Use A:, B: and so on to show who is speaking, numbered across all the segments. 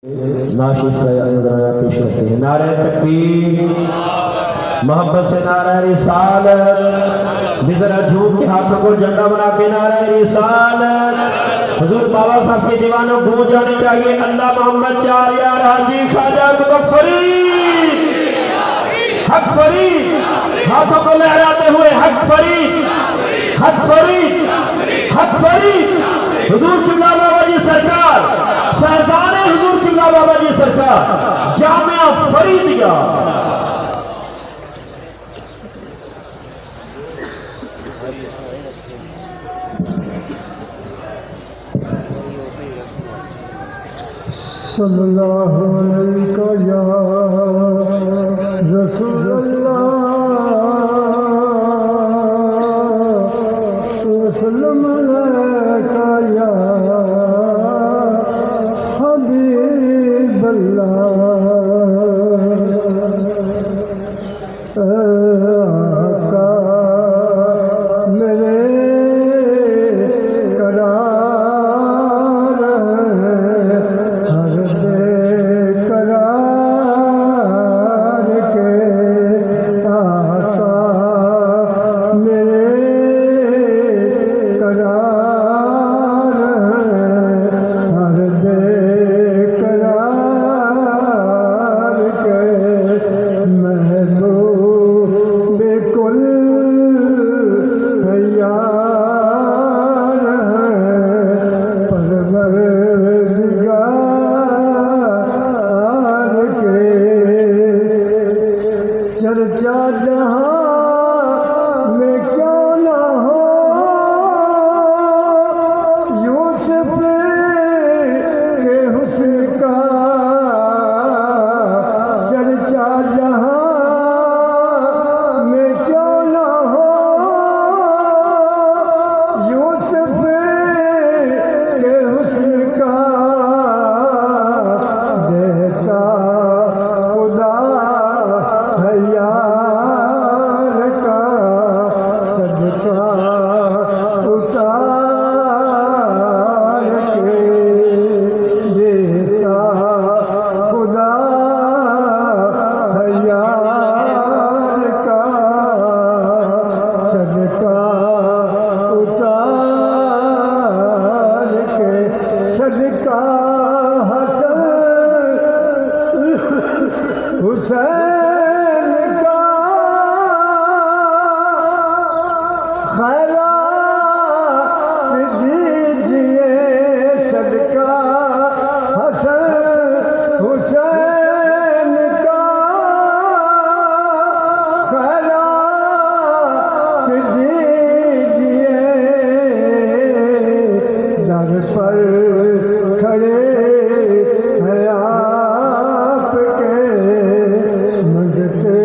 A: नाशिफ नजराना पेश करते हैं। नारे तकबीर, मोहब्बत से नारा रिसालत, जरा झूम के हाथों को झंडा बना के नारा रिसालत। हुजूर बाबा साहब के दीवानों गूंज जाने चाहिए। अल्लाह मोहम्मद चार यार हाजी ख्वाजा फरीद, हक फरीद, हाथों को लहराते हुए हक फरीद, हक फरीद, हक फरीद। हुजूर किबला बाबा जी सरकार, फैजान हुजूर किबला बाबा जी सरकार, जामिया फरीदिया।
B: सल्लल्लाहु अलैहि या रसूल अल्लाह, वसल्लम अलैका या हबीब अल्लाह। आका मेरे करार है, हर बेकरार के आका मेरे करार है, हर बेकरार के महबूब कुल है यार है, परवरदिगार के चर्चा जहाँ में क्यों ना हो, यूसुफ के हुस्न का चर्चा जहाँ में क्यों ना हो, यूसुफ के हुस्न का देता खुदा है यार का, सदका उतार के देता खुदा है यार का, सदका उतार के, सदका हसन हुसैन का, खैरात दीजिए सदका हसन हुसैन का, खैरात दीजिए। दर पर खड़े हैं आपके, मंगते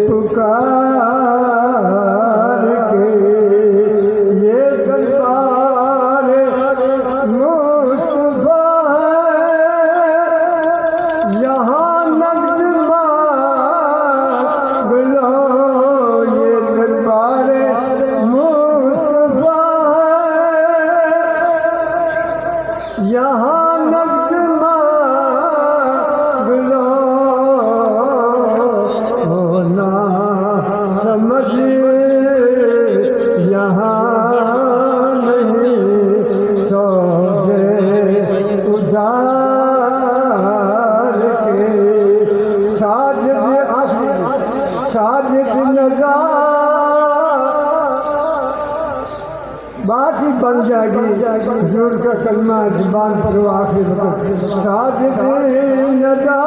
B: पुकार के, ये दरबार मुस्तफा है, यहाँ नगद मांग लो, ये दरबार मुस्तफा है, यहाँ नगद मांग लो, ना समझ यहाँ नहीं, सौदे उधार के, साजिद नज़ा बात ही बन जाएगी। हुजूर का कलमा जुबान पर आखिर वक्त, साजिद नज़ा